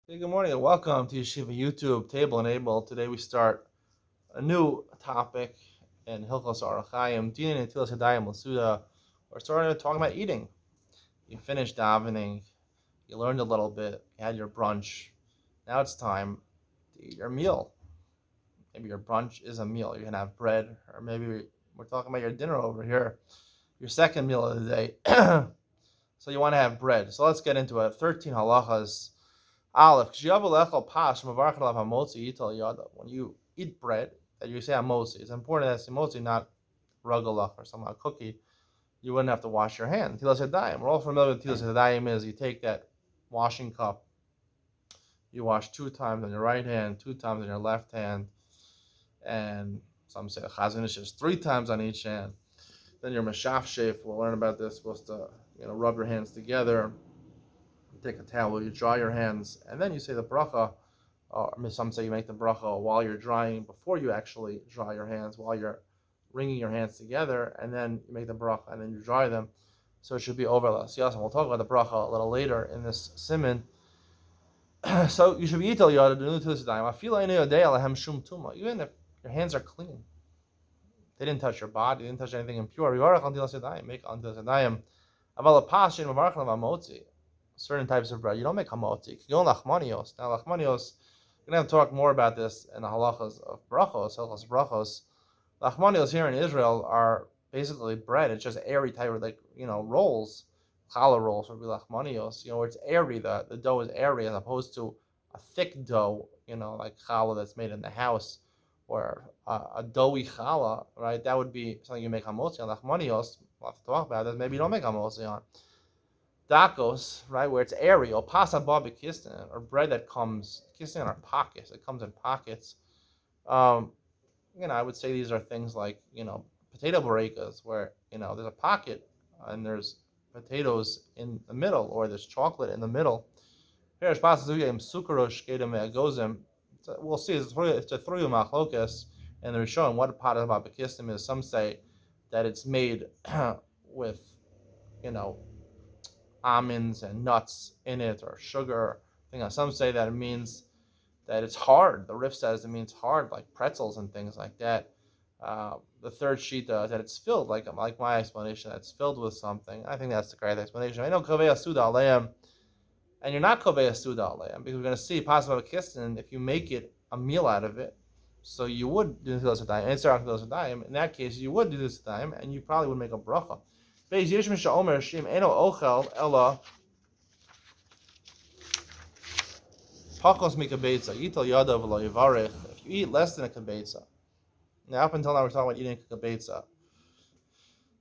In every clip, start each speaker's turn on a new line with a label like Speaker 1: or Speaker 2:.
Speaker 1: Hey, good morning and welcome to Yeshiva YouTube Table and Able. Today we start a new topic in Hilchos Arachayim, Din Netilas Yadayim Lasuda. We're starting to talk about eating. You finished davening, you learned a little bit, you had your brunch. Now it's time to eat your meal. Maybe your brunch is a meal. You're gonna have bread, or maybe we're talking about your dinner over here, your second meal of the day. So you want to have bread. So let's get into it. 13 halachas. Aleph, when you eat bread, that you say amotzi. It's important that it's amotzi, not ragalach or some cookie. You wouldn't have to wash your hand. Tilas Yadayim. We're all familiar with Tilas Yadayim is you take that washing cup, you wash 2 times on your right hand, 2 times on your left hand, and some say chazon is just 3 times on each hand. Then your mashaf shef, we'll learn about this, supposed to rub your hands together. You take a towel, you dry your hands, and then you say the bracha. Some say you make the bracha while you're drying, before you actually dry your hands, while you're wringing your hands together, and then you make the bracha, and then you dry them. So it should be overless. Yes, and we'll talk about the bracha a little later in this siman. So you should be ital yada to this time. Even if your hands are clean, they didn't touch your body, they didn't touch anything impure. Make certain types of bread. You don't make hamotzi. You don't lachmanios. Now lachmanios, we're going to talk more about this in the halachas of brachos, halachas brachos. Lachmanios here in Israel are basically bread. It's just airy type of rolls. Challah rolls would be lachmanios. Where it's airy, the dough is airy as opposed to a thick dough, like challah that's made in the house, or a doughy challah, right? That would be something you make hamotzi on. Lachmanios, we'll have to talk about this. Maybe you don't make hamotzi on. Dakos, right, where it's airy, or pasa baba kistin, or bread that comes kistin are pockets. It comes in pockets. I would say these are things like potato barekas, where there's a pocket and there's potatoes in the middle, or there's chocolate in the middle. We'll see. It's a three machlokas, and they're showing what a pot of baba kistin is. Some say that it's made with almonds and nuts in it, or sugar. Some say that it means that it's hard. The Rif says it means hard, like pretzels and things like that. The third sheet that it's filled, like my explanation, that it's filled with something. I think that's the correct explanation. I know kovei suda aleim, and you're not kovei suda aleim, because we're going to see possible kistin if you make it a meal out of it. So you would do this time. In that case, you would do this time, and you probably would make a bracha. If you eat less than a kabetza, now up until now we're talking about eating a kabetza.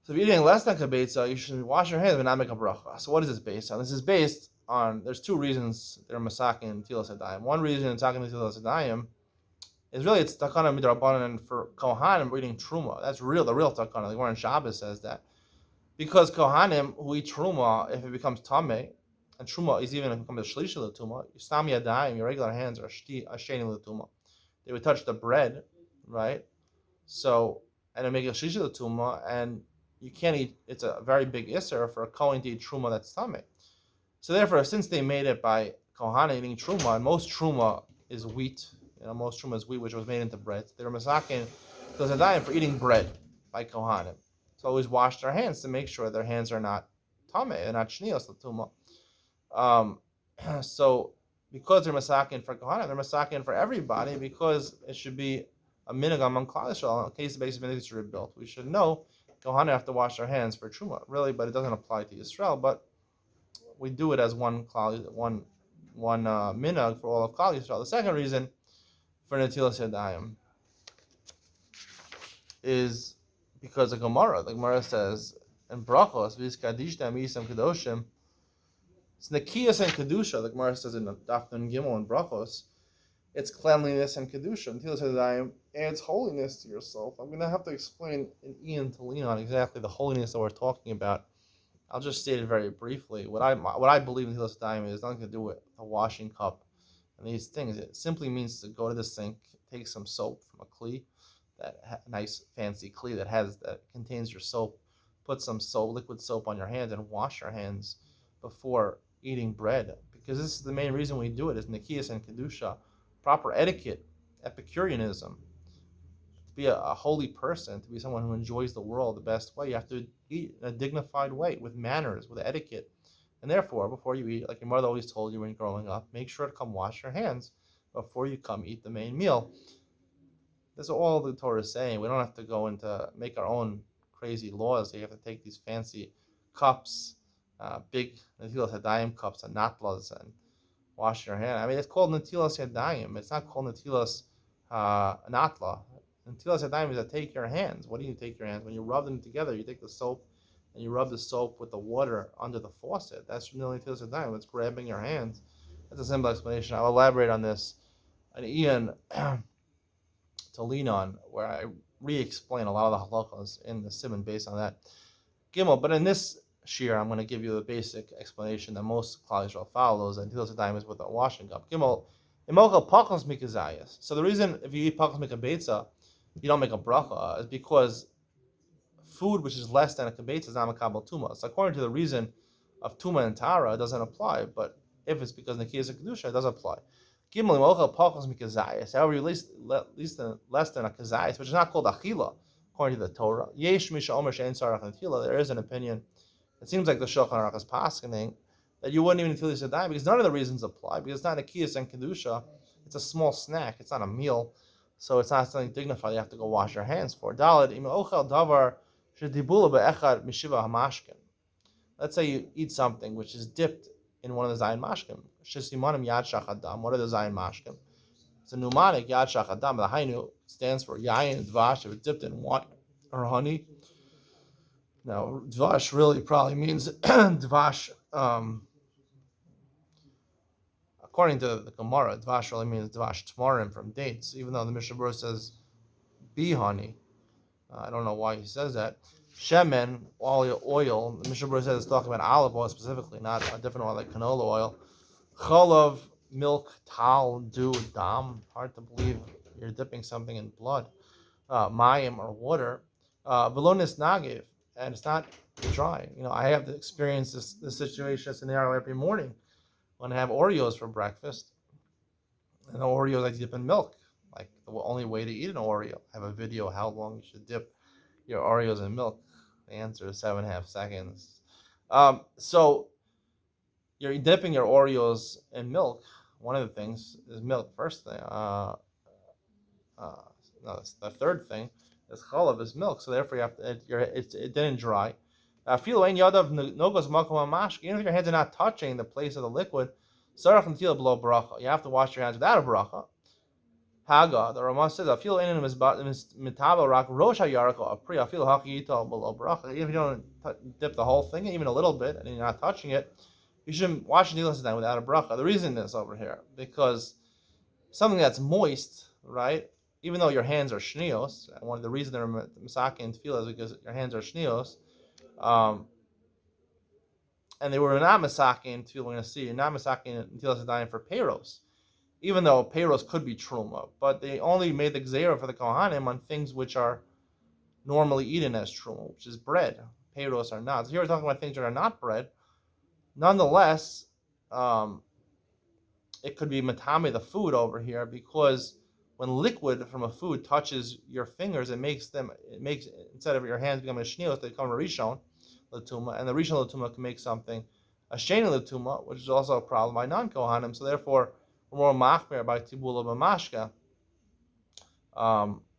Speaker 1: So if you're eating less than a kabetza, you should wash your hands but not make a bracha. So what is this based on? This is based on, there's 2 reasons they're masakin and Netilas Yadayim. One reason in talking Netilas Yadayim is really it's takana midrabanan for kohanim eating truma. That's the real takana. Like Warren Shabbos says that. Because Kohanim who eat truma, if it becomes tameh, and truma is even if it becomes a shlishi l'tuma, your stam yadayim, your regular hands are asheni l'tuma. They would touch the bread, right? So, and it make a shlishi l'tuma, and you can't eat. It's a very big isser for a kohen to eat truma that's tameh. So therefore, since they made it by Kohanim eating truma, and most truma is wheat, most truma is wheat which was made into bread. They were masakin those yadayim for eating bread by Kohanim. So always wash their hands to make sure their hands are not tameh, they're not shnios l'tuma. So because they're masakin for kohanim, they're masakin for everybody, because it should be a minhag among Klal Yisrael. In case the base of minhag is rebuilt, we should know kohanim have to wash their hands for truma, really, but it doesn't apply to Yisrael. But we do it as one minhag for all of Klal Yisrael. The second reason for Netilas Yadayim is because the Gemara says in Brachos, Vizkadishta Misam Kedoshim, it's Nekiyas and Kedusha. The Gemara says in Daf Nun Gimel and Brachos, it's cleanliness and Kedusha. Netilas Yadayim adds holiness to yourself. I'm going to have to explain in Ian to lean on exactly the holiness that we're talking about. I'll just state it very briefly. What I believe in Netilas Yadayim is nothing to do with a washing cup and these things. It simply means to go to the sink, take some soap from a kli, that nice fancy kli that contains your soap, put some liquid soap on your hands and wash your hands before eating bread, because this is the main reason we do it, is Nikias and Kedusha, proper etiquette, Epicureanism. To be a holy person, to be someone who enjoys the world the best way, you have to eat in a dignified way, with manners, with etiquette. And therefore, before you eat, like your mother always told you when growing up, make sure to come wash your hands before you come eat the main meal. That's all the Torah is saying. We don't have to go into make our own crazy laws. You have to take these fancy cups, big Netilas Yadayim cups and Natlas, and wash your hand. I mean, it's called Netilas Yadayim. It's not called Netilas Natla. Netilas Yadayim is to take your hands. What do you take your hands? When you rub them together, you take the soap and you rub the soap with the water under the faucet. That's really Netilas Yadayim. It's grabbing your hands. That's a simple explanation. I'll elaborate on this. And Ian to lean on, where I re-explain a lot of the halachas in the Simon based on that. Gimel, but in this shir, I'm going to give you the basic explanation that most Klal Yisrael follows, and Netilas Yadayim is with a washing cup. Gimel, imochel pachas mikazayas. So the reason if you eat pachas mikabetza, you don't make a bracha, is because food which is less than a kabetza is not makabel tuma. So according to the reason of tuma and tara, it doesn't apply. But if it's because Nikias and Kedusha, it does apply. Gimel imochel pachas mikazayas. However, you less than a kazayas, which is not called achila, according to the Torah. Yesh misha omer she'en sarach netila. There is an opinion. It seems like the Shulchan Aruch is paskening that you wouldn't even Netilas Yadayim because none of the reasons apply. Because it's not Nikias and Kedusha. It's a small snack. It's not a meal. So it's not something dignified. You have to go wash your hands for. Daled im ochel davar shedibula be'echad mishiva hamashkin. Let's say you eat something which is dipped in one of the zayin mashkim. Shesimanim yad shachadam. What are the zayin mashkim? It's a pneumonic yad shachadam. The hainu stands for yayin dvash. If it's dipped in water or honey. Now, dvash really probably means dvash. According to the Gemara, dvash really means dvash tamarim, from dates, even though the Mishnah Berurah says bee honey. I don't know why he says that. Shemen, oil. The Mishnah Berurah says it's talking about olive oil specifically, not a different oil like canola oil. Cholav, milk, tal, dew, dam. Hard to believe you're dipping something in blood. Mayim, or water. Velonis nagiv. And it's not dry. You know, I have to experience this situation, scenario every morning when I have Oreos for breakfast. And the Oreos I dip in milk. Like the only way to eat an Oreo. I have a video how long you should dip your Oreos in milk. The answer is 7.5 seconds. So you're dipping your Oreos in milk. One of the things is milk. First thing. The third thing. This chalav is milk, so therefore you have to, it didn't dry. Even if your hands are not touching the place of the liquid, sarach netila below bracha. You have to wash your hands without a bracha. Haga, the Ramah says, even if you don't dip the whole thing, even a little bit, and you're not touching it, you shouldn't wash your Netilas without a bracha. The reason is over here, because something that's moist, right? Even though your hands are shnios, and one of the reasons they're misaki and tefillah is because your hands are shnios, and they were not misaki and tefillah. We're going to see you're not misaki and Netilas Yadayim for peiros, even though peiros could be truma, but they only made the gzeira for the kohanim on things which are normally eaten as truma, which is bread. Peiros are not. So here we're talking about things that are not bread. Nonetheless, it could be matame the food over here, because when liquid from a food touches your fingers, it makes instead of your hands becoming a shnios, they become a rishon l'tuma, and the rishon l'tuma can make something a sheni l'tuma, which is also a problem by non-kohanim. So therefore, we're more machmer by tibula b'mashka,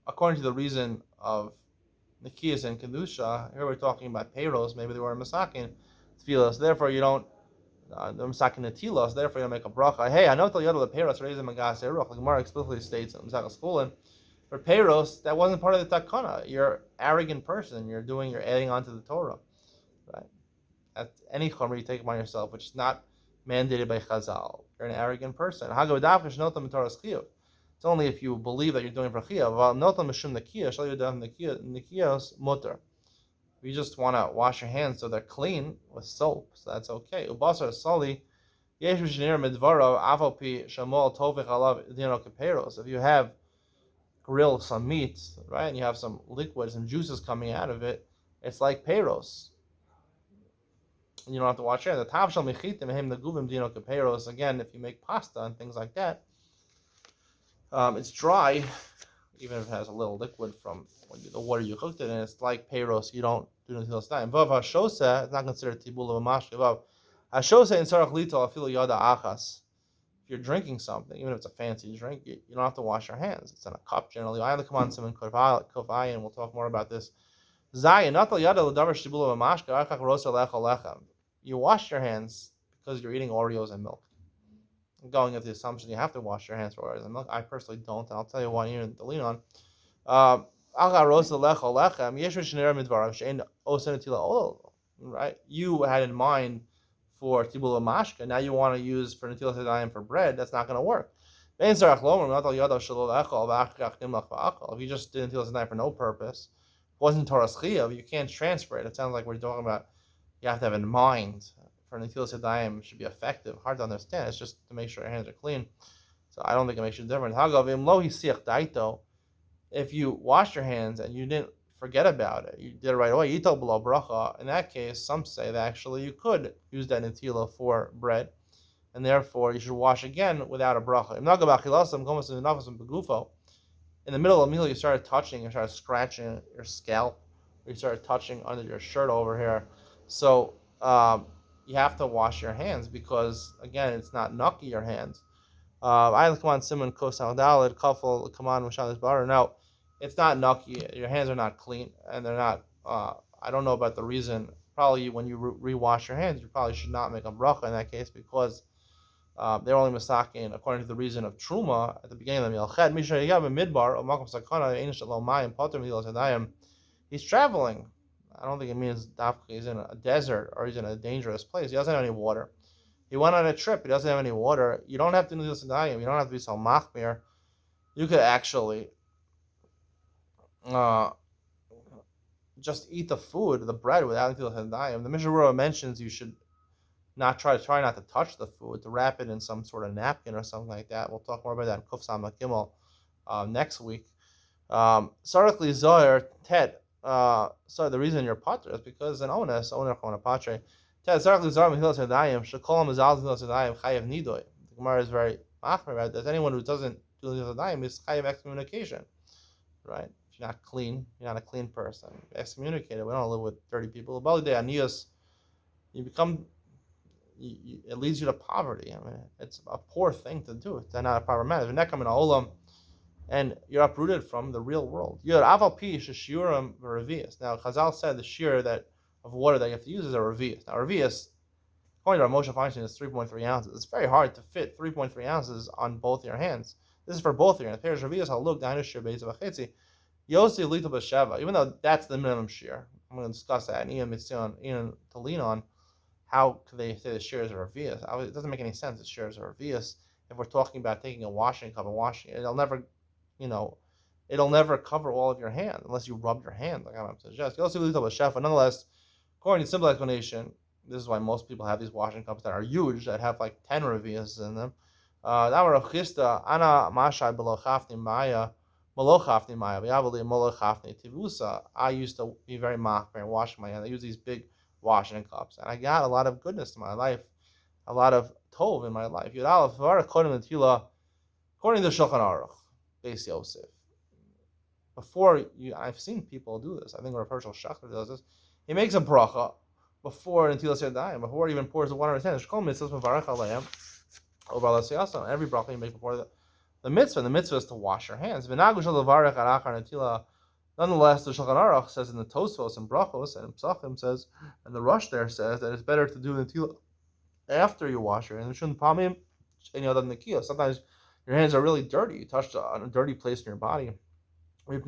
Speaker 1: according to the reason of Nikias and Kedusha. Here we're talking about peiros. Maybe they were masakin tefillah. So therefore, you don't. The masakin netilas, therefore you don't make a bracha. Hey, I know till yodel the peiros raising magas eruch. The Gemara explicitly states in Masakas Chulin, for peiros that wasn't part of the takana. You're an arrogant person. You're adding on to the Torah, right? At any chomer you take upon yourself, which is not mandated by Chazal. You're an arrogant person. It's only if you believe that you're doing for chiyuv. Mutter. If you just want to wash your hands so they're clean with soap, so that's okay. If you have grilled some meat, right, and you have some liquids and juices coming out of it, it's like peiros. and you don't have to wash your hands. The tav shel mechitim mehem neguvim dino kaperos. Again, if you make pasta and things like that, it's dry, even if it has a little liquid from the water you cooked it in. It's like peros. You don't do netilas yadayim. Vav hashosa, it's not considered tibul of a mashke. Vav hashosa in sarach lito afilu yada achas. If you're drinking something, even if it's a fancy drink, you don't have to wash your hands. It's in a cup generally. I have to come on some in kovai, and we'll talk more about this. Zayin, not yada l'davar tibul of a mashke. Achach rosa lechol lechem. You wash your hands because you're eating Oreos and milk. I'm going with the assumption you have to wash your hands for Oreos and milk. I personally don't, and I'll tell you why you need to lean on. Right? You had in mind for tibul mashka. Now you want to use for netilas yadayim for bread. That's not going to work. If you just did netilas yadayim for no purpose, wasn't Torah chiyav, you can't transfer it. It sounds like we're talking about you have to have in mind for netilas yadayim should be effective. Hard to understand. It's just to make sure your hands are clean. So I don't think it makes a difference. If you wash your hands and you didn't forget about it, you did it right away, yito below bracha. In that case, some say that actually you could use that netila for bread, and therefore you should wash again without a bracha. In the middle of the meal, you started touching, you started scratching your scalp, or you started touching under your shirt over here. So you have to wash your hands because, again, it's not nucky your hands. I come on Simon Kosal Dalid, Kafal, come on Mashal Bar. Now, it's not nucky, your hands are not clean, and they're not, I don't know about the reason. Probably when you rewash your hands, you probably should not make a bracha in that case because they're only masakin according to the reason of truma at the beginning of the meal. He's traveling. I don't think it means he's in a desert or he's in a dangerous place. He doesn't have any water. He went on a trip. He doesn't have any water. You don't have to do this in Yadayim. You don't have to be so machmir. You could actually just eat the food, the bread, without Netilas Yadayim. The Mishnah Berurah mentions you should not try not to touch the food, to wrap it in some sort of napkin or something like that. We'll talk more about that in Kuf Samach Gimel next week. Sarakli Zohar Ted. So the reason you're patra is because an owner on patre. Ted Sarakli Zohar Netilas Yadayim Shekol Mazal Netilas Yadayim Chayav Nidoy. The Gemara is very machmir about this. Anyone who doesn't do Netilas Yadayim is chayav excommunication, right? If you're not clean, you're not a clean person. Excommunicated. We don't live with dirty people. You become. It leads you to poverty. I mean, it's a poor thing to do. It's not a proper matter. If you're not coming to olam, and you're uprooted from the real world. You're aval pi sheshiurim revius. Now, Chazal said the shear of water that you have to use is a revius. Now, revius, according to our Moshe Feinstein, is 3.3 ounces. It's very hard to fit 3.3 ounces on both your hands. This is for both your hands. Peiros revius haluk dainu shear beis v'chetzi. Yosi little b'sheva. Even though that's the minimum shear, I'm going to discuss that in Ian to lean on. How could they say the shear is a revius? It doesn't make any sense. The shear is a revius. If we're talking about taking a washing cup and washing it, it'll never cover all of your hand unless you rub your hand, like I'm suggesting. You also little chef, but nonetheless, according to simple explanation, this is why most people have these washing cups that are huge, that have like 10 revius in them. I used to be very machmir and washing my hands. I use these big washing cups, and I got a lot of goodness to my life, a lot of tov in my life. According to Shulchan Aruch, Beis Yosef. I've seen people do this. I think Rav Hershel Schachter does this. He makes a bracha before Netilas Yadayim, before he even pours the water in his hand. Every bracha you make before the mitzvah. The mitzvah is to wash your hands. Nonetheless, the Shulchan Aruch says in the Tosfos and Brachos and Psachim says, and the Rush there says that it's better to do Netilah after you wash your hands. Sometimes your hands are really dirty. You touched on a dirty place in your body. Because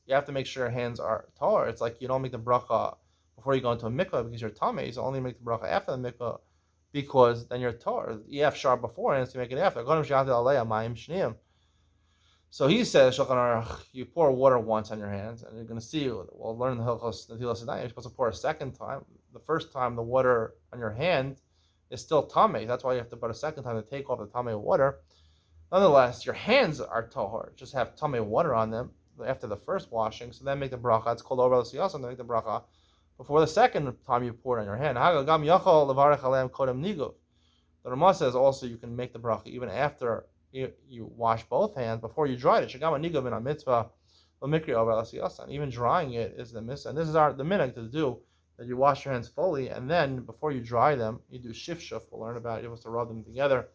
Speaker 1: you have to make sure your hands are tahor. It's like you don't make the bracha before you go into a mikvah because you're tamei. You only make the bracha after the mikvah because then you're tahor. You have sharp before and to make it after. So he says, you pour water once on your hands, and you're going to see, we'll learn the Hilchos Netilas Yadayim, you're supposed to pour a second time. The first time, the water on your hand is still tamei. That's why you have to put a second time to take off the tamei water. Nonetheless, your hands are tahor, just have tamei water on them. after the first washing, so then make the bracha. It's called over l'siyasa, and then make the bracha before the second time you pour it on your hand. The Ramah says also you can make the bracha even after you wash both hands before you dry it. Even drying it is the mitzvah. And this is the minhag to do, that you wash your hands fully, and then before you dry them, you do shifshuf. We'll learn about it. You're supposed to rub them together.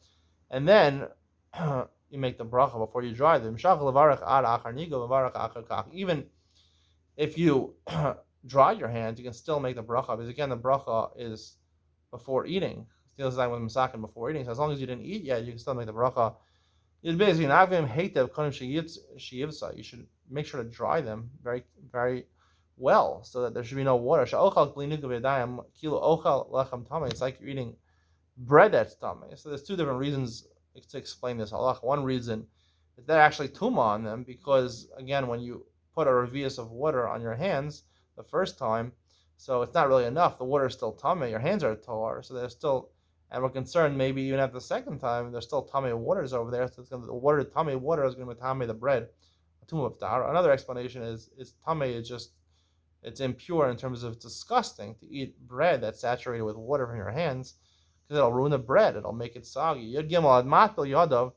Speaker 1: And then you make the bracha before you dry them. Even if you dry your hands, you can still make the bracha, because again, the bracha is before eating. Still saying with masakin before eating. So as long as you didn't eat yet, you can still make the bracha. It's basically you should make sure to dry them very, very well, so that there should be no water. It's like you're eating bread that's tummy. So there's two different reasons to explain this halach. One reason is that actually tuma on them, because again, when you put a revius of water on your hands the first time, so it's not really enough. The water is still tummy. Your hands are tar, so there's still. And we're concerned maybe even at the second time, there's still tummy waters over there. So the water, tummy water is going to be tummy the bread. Another explanation is tummy is just, it's impure in terms of it's disgusting to eat bread that's saturated with water from your hands, because it'll ruin the bread. It'll make it soggy. Yad Gimel Admat Bil Yadav,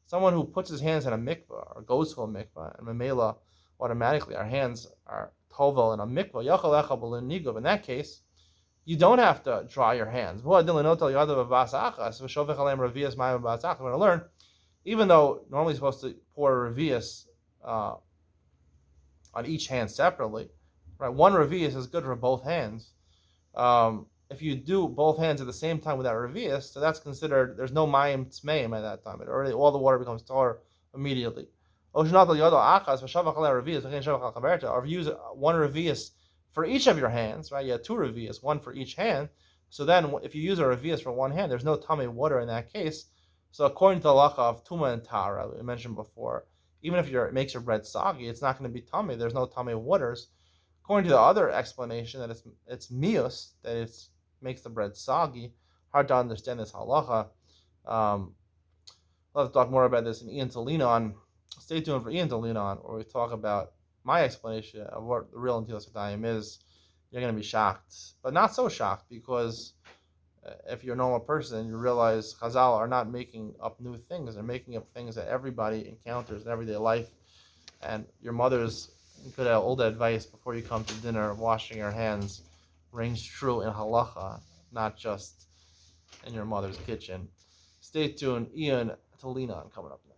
Speaker 1: someone who puts his hands in a mikvah or goes to a mikvah, and Mamela, automatically our hands are tovel in a mikvah. Yachal Echal B'Lin Niguv. In that case, you don't have to dry your hands. We're going to learn, even though normally you're supposed to pour a revius on each hand separately, right? One revius is good for both hands. If you do both hands at the same time without revius, so that's considered, there's no mayim tzmeim at that time. It already, all the water becomes tar immediately. Or if you use one revius for each of your hands, right? You have two revius, one for each hand. So then, if you use a revius for one hand, there's no tummy water in that case. So according to the halacha of tuma and tara, we mentioned before, even if it makes your bread soggy, it's not going to be tummy. There's no tummy waters. According to the other explanation, that it's mius, that it makes the bread soggy. Hard to understand this halacha. We'll have to talk more about this in Ian to lean on. Stay tuned for Ian to lean on, where we talk about my explanation of what the real Netilas Yadayim is. You're going to be shocked, but not so shocked, because if you're a normal person, you realize Chazal are not making up new things. They're making up things that everybody encounters in everyday life. And your mother's good old advice before you come to dinner, washing your hands, rings true in halacha, not just in your mother's kitchen. Stay tuned. Ian to lean on coming up next.